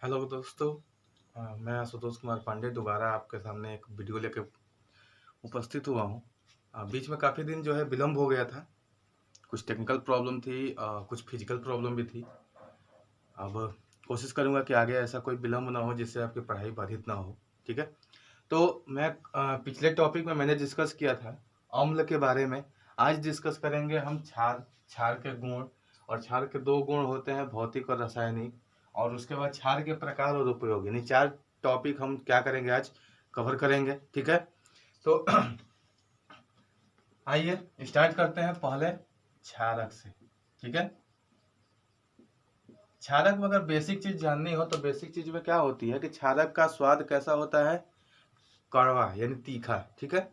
Hello दोस्तों। मैं आशुतोष कुमार पांडे दोबारा आपके सामने एक वीडियो लेके उपस्थित हुआ हूँ। बीच में काफ़ी दिन जो है विलम्ब हो गया था। कुछ टेक्निकल प्रॉब्लम थी, कुछ फिजिकल प्रॉब्लम भी थी। अब कोशिश करूँगा कि आगे ऐसा कोई विलम्ब ना हो जिससे आपकी पढ़ाई बाधित ना हो। ठीक है। तो मैं पिछले टॉपिक में मैंने डिस्कस किया था अम्ल के बारे में। आज डिस्कस करेंगे हम क्षार, क्षार के गुण। और क्षार के दो गुण होते हैं, भौतिक और रासायनिक। और उसके बाद क्षार के प्रकार और उपयोग, यानी 4 टॉपिक हम क्या करेंगे आज कवर करेंगे। ठीक है। तो आइए स्टार्ट करते हैं पहले क्षारक से। ठीक है। क्षारक में अगर बेसिक चीज जाननी हो तो बेसिक चीज में क्या होती है कि क्षारक का स्वाद कैसा होता है, कड़वा यानी तीखा। ठीक है।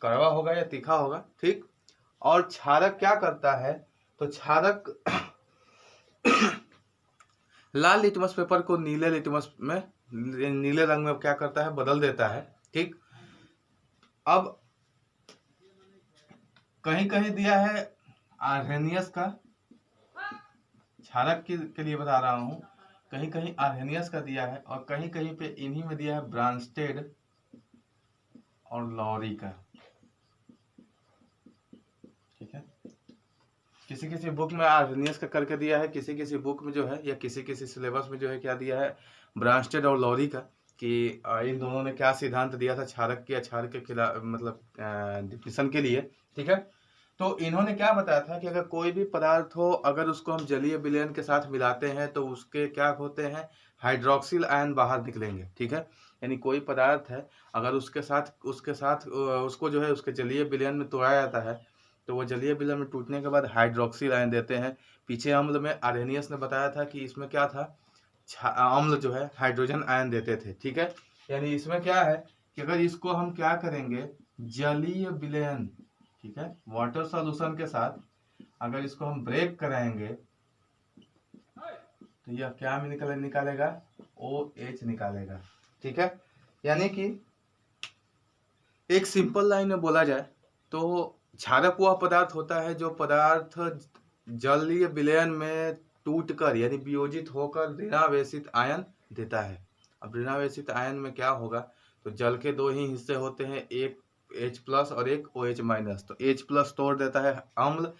कड़वा होगा या तीखा होगा। ठीक। और क्षारक क्या करता है, तो क्षारक लाल लिटमस पेपर को नीले लिटमस में, नीले रंग में क्या करता है, बदल देता है। ठीक। अब कहीं कहीं दिया है आर्हेनियस का, क्षारक के लिए बता रहा हूं। कहीं कहीं आर्हेनियस का दिया है और कहीं कहीं पे इन्हीं में दिया है ब्रांस्टेड और लॉरी का। ठीक है। किसी किसी बुक में आर्हेनियस का करके दिया है, किसी किसी बुक में जो है या किसी किसी सिलेबस में जो है क्या दिया है, ब्रांस्टेड और लॉरी का। कि इन दोनों ने क्या सिद्धांत दिया था क्षारक के, क्षार के खिलाफ, मतलब डिफिनेशन के लिए। ठीक है। तो इन्होंने क्या बताया था कि अगर कोई भी पदार्थ हो, अगर उसको हम जलीय विलयन के साथ मिलाते हैं तो उसके क्या होते हैं, हाइड्रोक्सिल आयन बाहर निकलेंगे। ठीक है। यानी कोई पदार्थ है, अगर उसके साथ उसको जो है उसके जलीय विलयन में तोड़ा जाता है तो वो जलीय विलयन में टूटने के बाद हाइड्रोक्सिल आयन देते हैं। पीछे अम्ल में आर्हेनियस ने बताया था कि इसमें क्या था, अम्ल जो है हाइड्रोजन आयन देते थे। ठीक है। यानी इसमें क्या है कि अगर इसको हम क्या करेंगे, जलीय विलयन, ठीक है, वाटर सॉल्यूशन के साथ अगर इसको हम ब्रेक कराएंगे तो यह क्या में निकालेगा, OH निकालेगा। ठीक है। यानी कि एक सिंपल लाइन में बोला जाए तो क्षारक वह पदार्थ होता है जो पदार्थ जलीय विलयन में टूटकर यानी वियोजित होकर ऋणावेशित आयन देता है। अब ऋणावेशित आयन में क्या होगा, तो जल के दो ही हिस्से होते हैं, एक H+ और एक OH-। तो H+ तोड़ देता है अम्ल,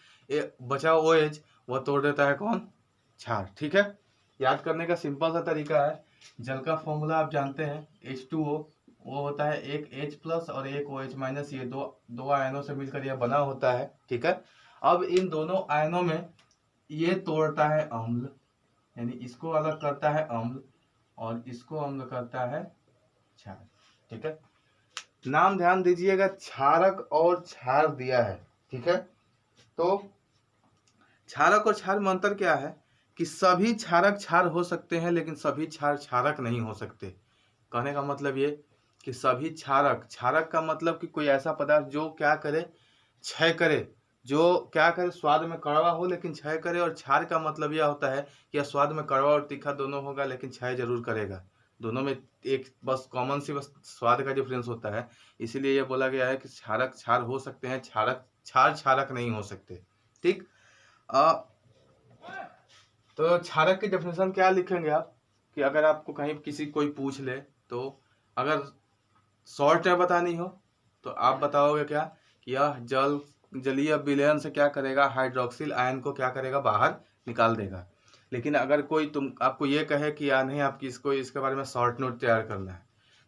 बचा OH वह तोड़ देता है कौन, क्षार। ठीक है। याद करने का सिंपल सा तरीका है, जल का फॉर्मूला आप जानते हैं H2O, वो होता है एक H+ और एक OH-, ये दो आयनों से मिलकर यह बना होता है। ठीक है। अब इन दोनों आयनों में ये तोड़ता है अम्ल, यानी इसको अलग करता है अम्ल और इसको अम्ल करता है क्षार। ठीक है। नाम ध्यान दीजिएगा, क्षारक और क्षार दिया है। ठीक है। तो क्षारक और क्षार में अंतर क्या है कि सभी क्षारक क्षार हो सकते हैं लेकिन सभी क्षार क्षारक नहीं हो सकते। कहने का मतलब ये कि सभी क्षारक, क्षारक का मतलब कि कोई ऐसा पदार्थ जो क्या करे, क्षय करे, जो क्या करे, स्वाद में कड़वा हो लेकिन क्षय करे। और क्षार का मतलब यह होता है कि स्वाद में कड़वा और तीखा दोनों होगा लेकिन क्षय जरूर करेगा। दोनों में एक बस कॉमन सी बस स्वाद का डिफरेंस होता है। इसीलिए यह बोला गया है कि क्षारक क्षार हो सकते हैं, क्षारक क्षार क्षारक नहीं हो सकते। ठीक। तो क्षारक की डेफिनेशन क्या लिखेंगे आप, कि अगर आपको कहीं किसी कोई पूछ ले तो अगर शॉर्ट में बतानी हो तो आप बताओगे क्या कि यह जलीय विलयन से क्या करेगा, हाइड्रोक्सिल आयन को क्या करेगा, बाहर निकाल देगा। लेकिन अगर कोई आपको ये कहे कि या नहीं, आपकी इसको इसके बारे में शॉर्ट नोट तैयार करना है,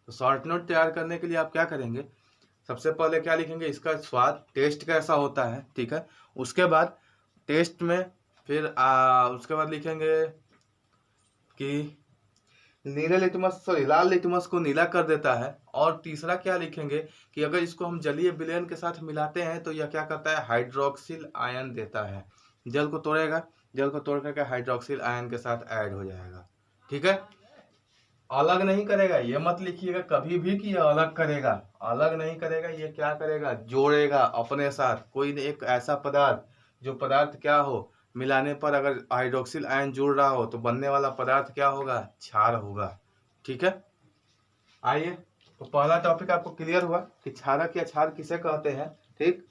तो शॉर्ट नोट तैयार करने के लिए आप क्या करेंगे, सबसे पहले क्या लिखेंगे, इसका स्वाद, टेस्ट कैसा होता है। ठीक है। उसके बाद टेस्ट में फिर उसके बाद लिखेंगे कि नीले लिटमस, सॉरी लाल लिटमस को नीला कर देता है। और तीसरा क्या लिखेंगे कि अगर इसको हम जलीय विलयन के साथ मिलाते हैं तो यह क्या करता है, हाइड्रोक्सिल आयन देता है। जल को तोड़ेगा, जल को तोड़ करके हाइड्रोक्सिल आयन के साथ ऐड हो जाएगा। ठीक है। अलग नहीं करेगा, ये मत लिखिएगा कभी भी कि यह अलग करेगा, अलग नहीं करेगा, ये क्या करेगा, जोड़ेगा अपने साथ कोई एक ऐसा पदार्थ, जो पदार्थ क्या हो, मिलाने पर अगर हाइड्रोक्सिल आयन जुड़ रहा हो तो बनने वाला पदार्थ क्या होगा, क्षार होगा। ठीक है। आइए, तो पहला टॉपिक आपको क्लियर हुआ कि क्षारक या क्षार किसे कहते हैं। ठीक।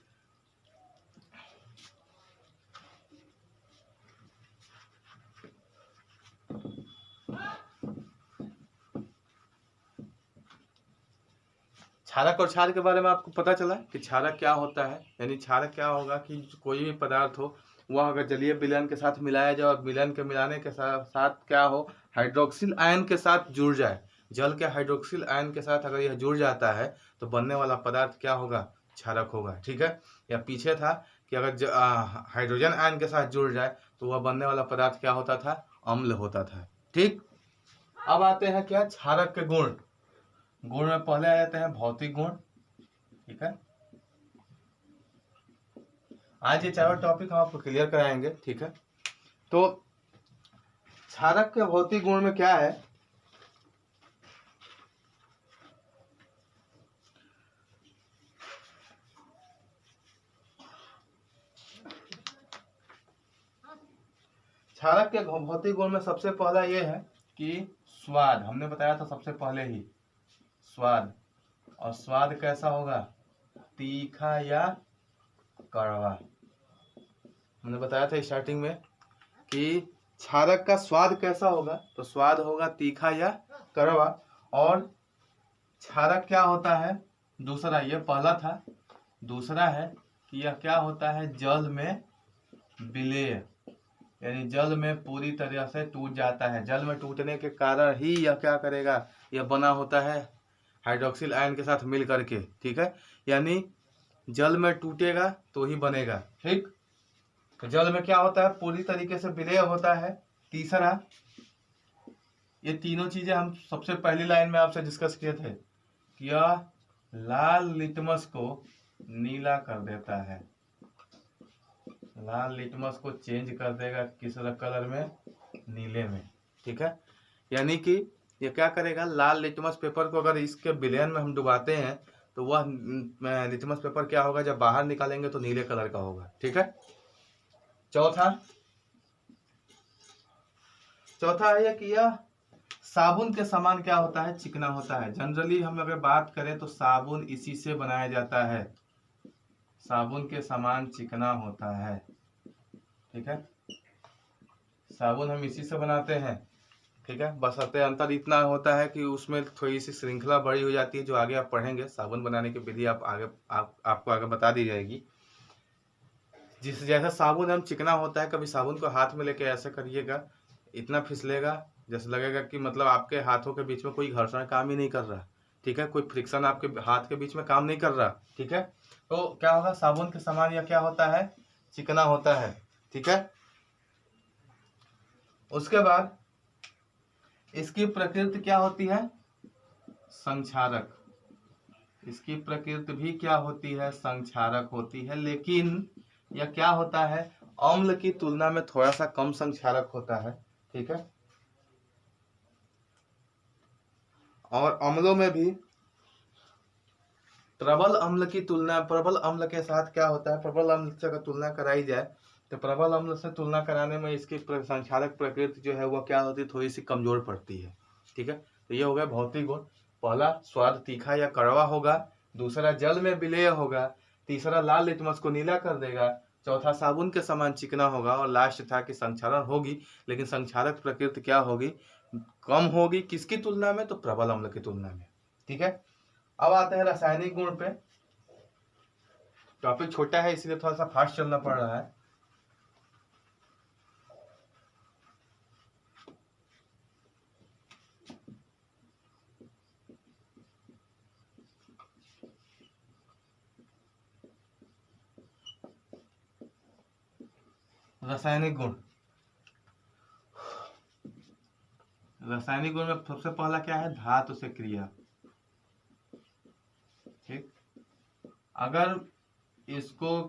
क्षारक और क्षार के बारे में आपको पता चला कि क्षारक क्या होता है। यानी क्षारक क्या होगा कि कोई भी पदार्थ हो वह अगर जलीय विलयन के साथ मिलाया जाए और विलयन के मिलाने के साथ क्या हो, हाइड्रोक्सिल आयन के साथ जुड़ जाए, जल के हाइड्रोक्सिल आयन के साथ अगर यह जुड़ जाता है तो बनने वाला पदार्थ क्या होगा, क्षारक होगा। ठीक है, या पीछे था कि अगर हाइड्रोजन आयन के साथ जुड़ जाए तो वह बनने वाला पदार्थ क्या होता था, अम्ल होता था। ठीक, अब आते हैं क्या, क्षारक के गुण। गुण में पहले आ जाते हैं भौतिक गुण। ठीक है, आज ये चारों टॉपिक हम आपको क्लियर कराएंगे। ठीक है, तो क्षारक के भौतिक गुण में क्या है, क्षारक के भौतिक गुण में सबसे पहला ये है कि स्वाद, हमने बताया था सबसे पहले ही, स्वाद। और स्वाद कैसा होगा, तीखा या कड़वा। हमने बताया था स्टार्टिंग में कि क्षारक का स्वाद कैसा होगा, तो स्वाद होगा तीखा या कड़वा। और क्षारक क्या होता है, दूसरा, ये पहला था, दूसरा है कि यह क्या होता है, जल में विलेय, यानी जल में पूरी तरह से टूट जाता है। जल में टूटने के कारण ही यह क्या करेगा, यह बना होता है हाइड्रोक्सिल आयन के साथ मिल करके। ठीक है, यानी जल में टूटेगा तो ही बनेगा। ठीक, तो जल में क्या होता है, पूरी तरीके से विलेय होता है। तीसरा, ये तीनों चीजें हम सबसे पहली लाइन में आपसे डिस्कस किए थे कि यह लाल लिटमस को नीला कर देता है। लाल लिटमस को चेंज कर देगा किस कलर में, नीले में। ठीक है, यानी कि ये क्या करेगा, लाल लिटमस पेपर को अगर इसके विलयन में हम डुबाते हैं तो वह लिटमस पेपर क्या होगा, जब बाहर निकालेंगे तो नीले कलर का होगा। ठीक है, चौथा है कि यह साबुन के समान क्या होता है, चिकना होता है। जनरली हम अगर बात करें तो साबुन इसी से बनाया जाता है, साबुन के समान चिकना होता है। ठीक है, साबुन हम इसी से बनाते हैं। ठीक है, बस अंतर इतना होता है कि उसमें थोड़ी सी श्रृंखला बड़ी हो जाती है, जो आगे आप पढ़ेंगे। साबुन बनाने की विधि आपको आगे बता दी जाएगी। जिस जैसा साबुन हम चिकना होता है, कभी साबुन को हाथ में लेके ऐसे करिएगा, इतना फिसलेगा जैसे लगेगा कि मतलब आपके हाथों के बीच में कोई घर्षण काम ही नहीं कर रहा। ठीक है, कोई फ्रिक्शन आपके हाथ के बीच में काम नहीं कर रहा। ठीक है, तो क्या होगा, साबुन के समान या क्या होता है, चिकना होता है। ठीक है, उसके बाद इसकी प्रकृति क्या होती है, संक्षारक। इसकी प्रकृति भी क्या होती है, संक्षारक होती है। लेकिन यह क्या होता है, अम्ल की तुलना में थोड़ा सा कम संक्षारक होता है। ठीक है, और अम्लों में भी प्रबल अम्ल की तुलना, प्रबल अम्ल के साथ क्या होता है, प्रबल अम्ल से अगर तुलना कराई जाए तो प्रबल अम्ल से तुलना कराने में इसकी संक्षारक प्रकृति जो है वह क्या होती है, थोड़ी सी कमजोर पड़ती है। ठीक है, तो ये हो गया भौतिक गुण। पहला, स्वाद तीखा या कड़वा होगा। दूसरा, जल में विलेय होगा। तीसरा, लाल लिटमस को नीला कर देगा। चौथा, साबुन के समान चिकना होगा। और लास्ट था कि संक्षारण होगी, लेकिन संक्षारक प्रकृति क्या होगी, कम होगी। किसकी तुलना में, तो प्रबल अम्ल की तुलना में। ठीक है, अब आते हैं रासायनिक गुण पे। टॉपिक छोटा है इसलिए थोड़ा सा फास्ट चलना पड़ रहा है। रासायनिक गुण, रासायनिक गुण में सबसे पहला क्या है, धातु से क्रिया। ठीक, अगर इसको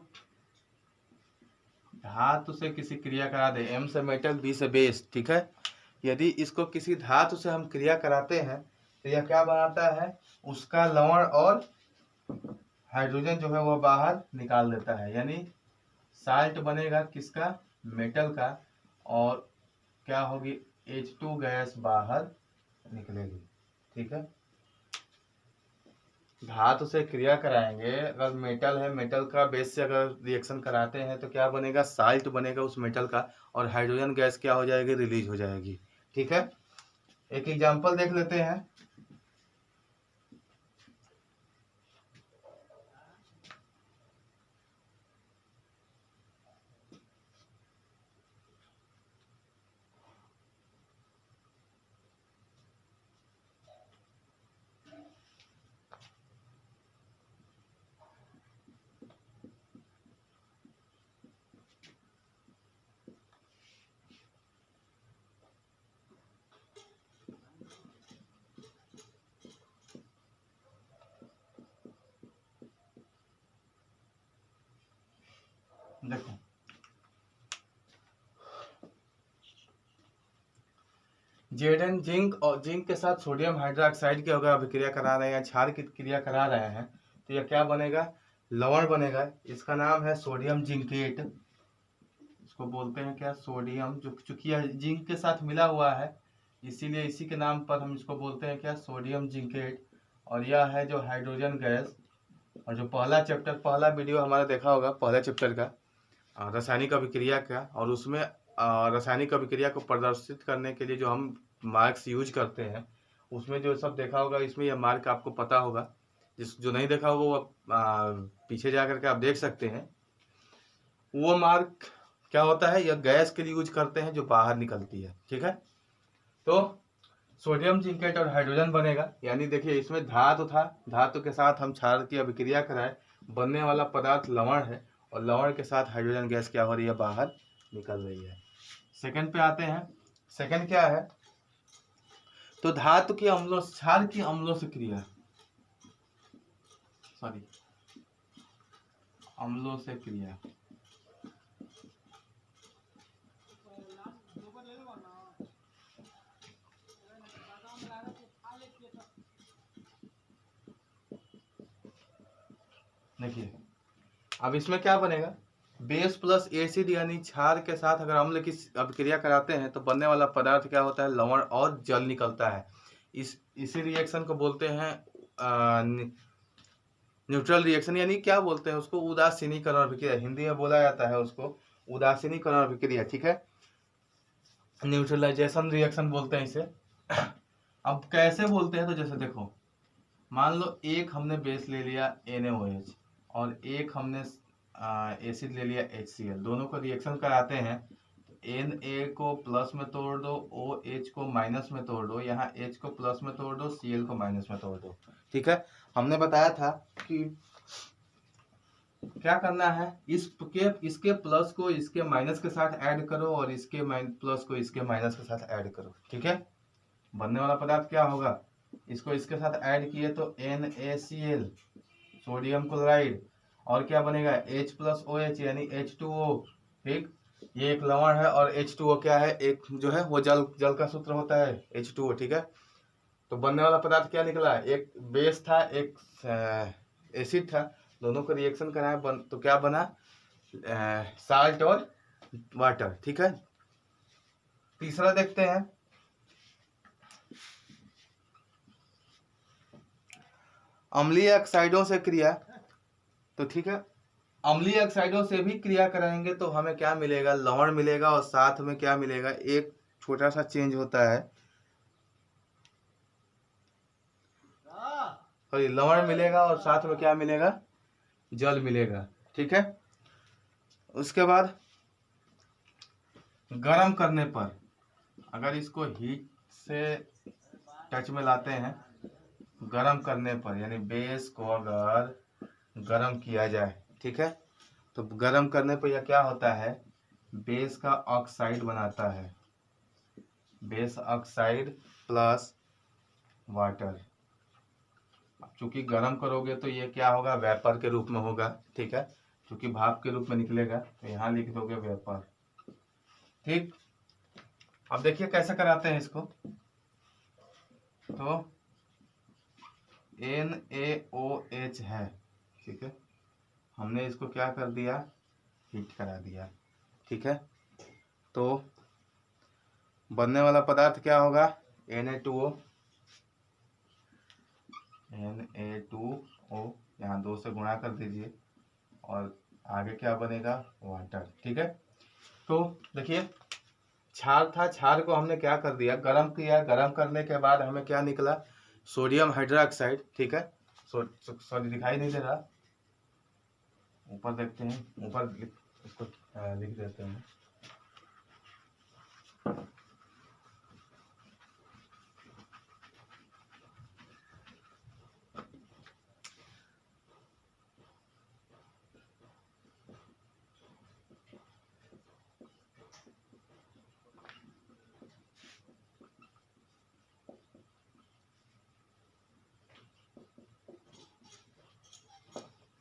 धातु से किसी क्रिया करा दे, एम से मेटल, बी से बेस। ठीक है, यदि इसको किसी धातु से हम क्रिया कराते हैं तो यह क्या बनाता है, उसका लवण और हाइड्रोजन जो है वह बाहर निकाल देता है। यानी साल्ट बनेगा किसका, मेटल का, और क्या होगी, H2 गैस बाहर निकलेगी। ठीक है, धातु से क्रिया कराएंगे, अगर मेटल है, मेटल का बेस से अगर रिएक्शन कराते हैं तो क्या बनेगा, साल्ट बनेगा उस मेटल का, और हाइड्रोजन गैस क्या हो जाएगी, रिलीज हो जाएगी। ठीक है, एक एग्जांपल देख लेते हैं। देखो जेडन जिंक और जिंक के साथ सोडियम हाइड्रोक्साइड की अगर अभिक्रिया करा रहे हैं या क्षार की क्रिया करा रहे हैं तो यह क्या बनेगा, लवण बनेगा। इसका नाम है सोडियम जिंकेट। इसको बोलते हैं क्या, सोडियम, जो चूंकि यह जिंक के साथ मिला हुआ है इसीलिए इसी के नाम पर हम इसको बोलते हैं क्या, सोडियम जिंकेट। और यह है जो हाइड्रोजन गैस। और जो पहला चैप्टर, पहला वीडियो हमारा देखा होगा पहले चैप्टर का रासायनिक अभिक्रिया का, और उसमें रासायनिक अभिक्रिया को प्रदर्शित करने के लिए जो हम मार्क्स यूज करते हैं उसमें जो सब देखा होगा, इसमें यह मार्क आपको पता होगा। जो नहीं देखा होगा वो पीछे जा करके आप देख सकते हैं। वो मार्क क्या होता है, यह गैस के लिए यूज करते हैं जो बाहर निकलती है। ठीक है, तो सोडियम जिंकेट और हाइड्रोजन बनेगा। यानी देखिए इसमें धातु था, धातु के साथ हम क्षार की अभिक्रिया कराए, बनने वाला पदार्थ लवण है, और लवण के साथ हाइड्रोजन गैस क्या हो रही है, बाहर निकल रही है। सेकंड पे आते हैं। सेकंड क्या है, तो धातु की अम्लों, क्षार की अम्लों से क्रिया, सॉरी अम्लों से क्रिया। देखिए अब इसमें क्या बनेगा, बेस प्लस एसिड, यानी क्षार के साथ अगर अम्ल की अभिक्रिया कराते हैं तो बनने वाला पदार्थ क्या होता है, लवण और जल निकलता है। इसी रिएक्शन को बोलते हैं न्यूट्रल रिएक्शन, यानी क्या बोलते हैं उसको, उदासीनीकरण अभिक्रिया। हिंदी में बोला जाता है उसको उदासीनीकरण अभिक्रिया। ठीक है, न्यूट्रलाइजेशन रिएक्शन बोलते हैं इसे। अब कैसे बोलते हैं, तो जैसे देखो मान लो एक हमने बेस ले लिया NaOH और एक हमने एसिड ले लिया HCl, दोनों को रिएक्शन कराते हैं तो Na को प्लस में तोड़ दो, OH को माइनस में तोड़ दो, यहाँ H को प्लस में तोड़ दो, Cl को माइनस में तोड़ दो। ठीक है, हमने बताया था कि क्या करना है, इसके प्लस को इसके माइनस के साथ ऐड करो और इसके प्लस को इसके माइनस के साथ ऐड करो। ठीक है, बनने वाला पदार्थ क्या होगा, इसको इसके साथ ऐड किए तो NaCl, सोडियम क्लोराइड, और क्या बनेगा H प्लस OH यानी H2O। ठीक, ये एक लवण है और H2O क्या है, एक जो है वो जल का सूत्र होता है H2O। ठीक है, तो बनने वाला पदार्थ क्या निकला, एक बेस था एक एसिड था, दोनों को रिएक्शन कराया तो क्या बना, साल्ट और वाटर। ठीक है, तीसरा देखते हैं, अम्लीय ऑक्साइडों से क्रिया। तो ठीक है, अम्लीय ऑक्साइडों से भी क्रिया कराएंगे तो हमें क्या मिलेगा, लवण मिलेगा, और साथ में क्या मिलेगा, एक छोटा सा चेंज होता है, और लवण मिलेगा और साथ में क्या मिलेगा, जल मिलेगा। ठीक है, उसके बाद गर्म करने पर, अगर इसको हीट से टच में लाते हैं, गर्म करने पर यानी बेस को अगर गर्म किया जाए, ठीक है, तो गर्म करने पर यह क्या होता है, बेस का ऑक्साइड बनाता है, बेस ऑक्साइड प्लस वाटर। चूंकि गर्म करोगे तो ये क्या होगा, वेपर के रूप में होगा। ठीक है, क्योंकि भाप के रूप में निकलेगा तो यहाँ लिख दोगे वेपर। ठीक, अब देखिए कैसे कराते हैं इसको, तो NaOH है। ठीक है, हमने इसको क्या कर दिया, हीट करा दिया। ठीक है, तो बनने वाला पदार्थ क्या होगा, Na2O, Na2O, यहाँ 2 से गुणा कर दीजिए और आगे क्या बनेगा, वाटर। ठीक है, तो देखिए क्षार था, क्षार को हमने क्या कर दिया, गर्म किया, गर्म करने के बाद हमें क्या निकला, सोडियम हाइड्रोक्साइड। ठीक है, सॉरी दिखाई नहीं दे रहा, ऊपर देखते हैं, ऊपर इसको लिख देते हैं।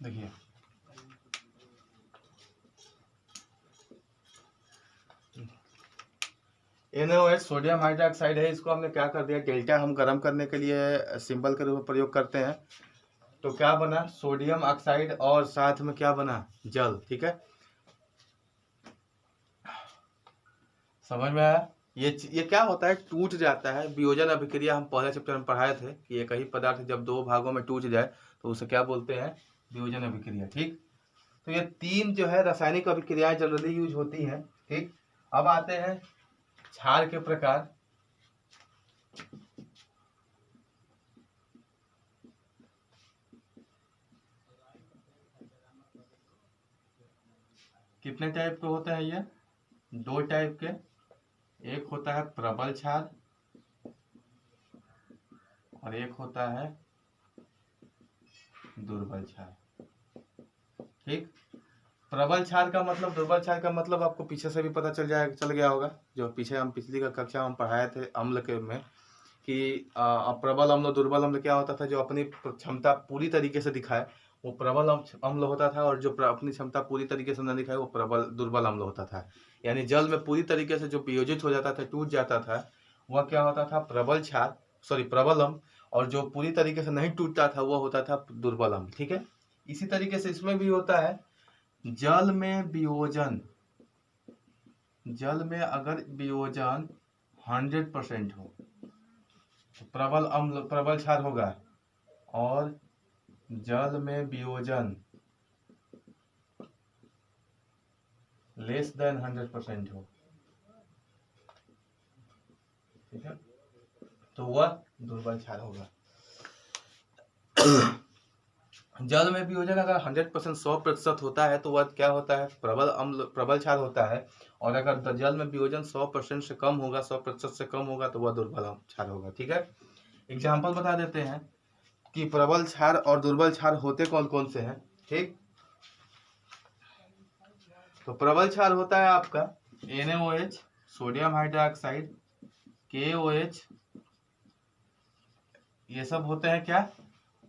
देखिए NaOH सोडियम हाइड्रोक्साइड है, इसको हमने क्या कर दिया, डेल्टा हम गर्म करने के लिए सिंबल के रूप में प्रयोग करते हैं। तो क्या बना, सोडियम ऑक्साइड और साथ में क्या बना, जल। ठीक है, समझ में आया। ये क्या होता है, टूट जाता है। वियोजन अभिक्रिया हम पहले चैप्टर में पढ़ाए थे कि एक ही पदार्थ जब दो भागों में टूट जाए तो उसे क्या बोलते हैं, वियोजन अभिक्रिया। ठीक, तो ये तीन जो है रासायनिक अभिक्रियाएं जनरली यूज होती हैं। ठीक, अब आते हैं क्षार के प्रकार। कितने टाइप के होते हैं ये, दो टाइप के। एक होता है प्रबल क्षार और एक होता है दुर्बल क्षार। ठीक, प्रबल क्षार का मतलब, दुर्बल क्षार का मतलब आपको पीछे से भी पता चल गया होगा, जो पीछे हम पिछली कक्षा हम पढ़ाए थे अम्ल के में कि प्रबल अम्ल दुर्बल अम्ल क्या होता था, जो अपनी क्षमता पूरी तरीके से दिखाए वो प्रबल अम्ल होता था, और जो अपनी क्षमता पूरी तरीके से न दिखाए वो दुर्बल अम्ल होता था। यानी जल में पूरी तरीके से जो वियोजित हो जाता था, टूट जाता था, वह क्या होता था, प्रबल क्षार, प्रबल अम्ल। और जो पूरी तरीके से नहीं टूटता था वो होता था दुर्बल अम्ल। ठीक है, इसी तरीके से इसमें भी होता है, जल में वियोजन, जल में अगर वियोजन 100% हो तो प्रबल अम्ल, प्रबल क्षार होगा, और जल में वियोजन लेस देन 100% हो, ठीक है, तो वह दुर्बल क्षार होगा। जल में वियोजन अगर 100% 100% होता है तो वह क्या होता है, प्रबल अम्ल, प्रबल क्षार होता है। और अगर जल में वियोजन 100% से कम होगा, 100% से कम होगा तो वह दुर्बल क्षार होगा। ठीक है, एग्जाम्पल बता देते हैं कि प्रबल क्षार और दुर्बल क्षार होते कौन कौन से हैं। ठीक, तो प्रबल क्षार होता है आपका NaOH सोडियम हाइड्रोक्साइड, KOH, ये सब होते हैं क्या,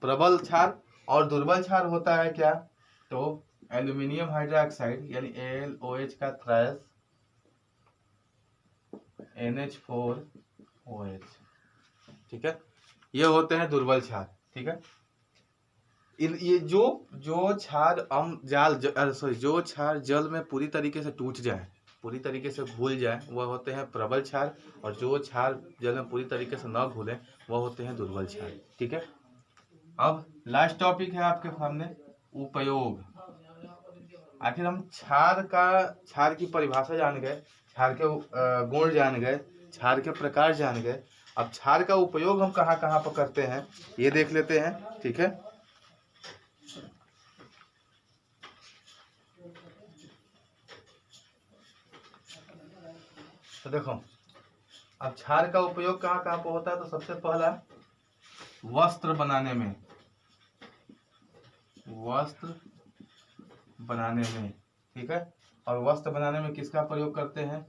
प्रबल क्षार। और दुर्बल क्षार होता है क्या, तो एल्यूमिनियम हाइड्रोक्साइड यानी AlOH का त्रैस, NH4OH। ठीक है, ये होते हैं दुर्बल क्षार। ठीक है, ये जो क्षार जो क्षार जल में पूरी तरीके से टूट जाए, पूरी तरीके से घुल जाए, वह होते हैं प्रबल क्षार। और जो क्षार जल में पूरी तरीके से न घुले वह होते हैं दुर्बल क्षार। ठीक है, अब लास्ट टॉपिक है आपके सामने, उपयोग। आखिर हम क्षार की परिभाषा जान गए, क्षार के गुण जान गए, क्षार के प्रकार जान गए। अब क्षार का उपयोग हम कहाँ कहाँ पर करते हैं ये देख लेते हैं। ठीक है, तो देखो, अब क्षार का उपयोग कहाँ कहाँ पर होता है, तो सबसे पहला वस्त्र बनाने में, वस्त्र बनाने में। ठीक है, और वस्त्र बनाने में किसका प्रयोग करते हैं,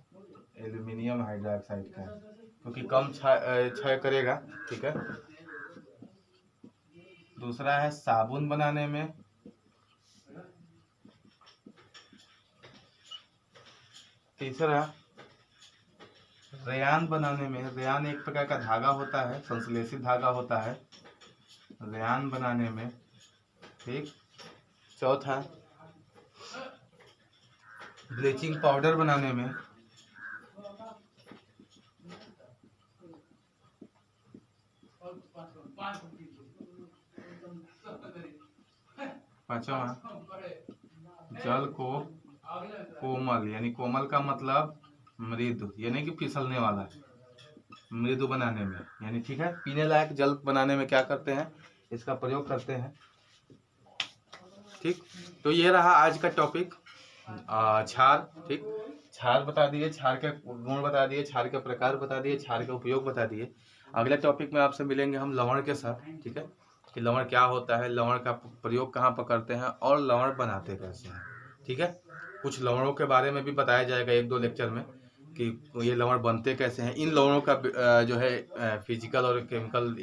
एल्यूमिनियम हाइड्रोक्साइड का, क्योंकि कम क्षय करेगा। ठीक है, दूसरा है साबुन बनाने में, तीसरा रेयान बनाने में, रेयान एक प्रकार का धागा होता है, संश्लेषित धागा होता है, रेयान बनाने में। ठीक, चौथा ब्लीचिंग पाउडर बनाने में, पांचवा जल को कोमल, यानी कोमल का मतलब मृदु, यानी कि फिसलने वाला, मृदु बनाने में, यानी ठीक है, पीने लायक जल बनाने में क्या करते हैं, इसका प्रयोग करते हैं। ठीक, तो ये रहा आज का टॉपिक, क्षार। ठीक, क्षार बता दिए, क्षार के गुण बता दिए, क्षार के प्रकार बता दिए, क्षार के उपयोग बता दिए। अगले टॉपिक में आपसे मिलेंगे हम लवण के साथ। ठीक है, कि लवण क्या होता है, लवण का प्रयोग कहाँ पर करते हैं, और लवण बनाते कैसे हैं। ठीक है, कुछ लवणों के बारे में भी बताया जाएगा एक दो लेक्चर में कि ये लवण बनते कैसे हैं, इन लवणों का जो है फिजिकल और केमिकल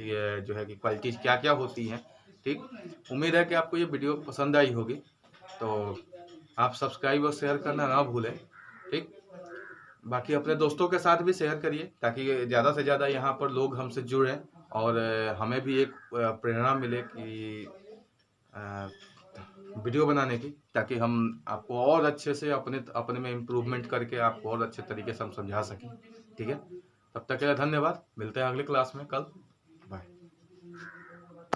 जो है कि क्वालिटीज क्या क्या होती हैं। ठीक, उम्मीद है कि आपको ये वीडियो पसंद आई होगी, तो आप सब्सक्राइब और शेयर करना ना भूलें। ठीक, बाकी अपने दोस्तों के साथ भी शेयर करिए ताकि ज़्यादा से ज़्यादा यहाँ पर लोग हमसे जुड़ें और हमें भी एक प्रेरणा मिले कि वीडियो बनाने की, ताकि हम आपको और अच्छे से अपने अपने में इम्प्रूवमेंट करके आपको और अच्छे तरीके से हम समझा सकें। ठीक है, तब तक के लिए धन्यवाद। मिलते हैं अगले क्लास में कल। बाय।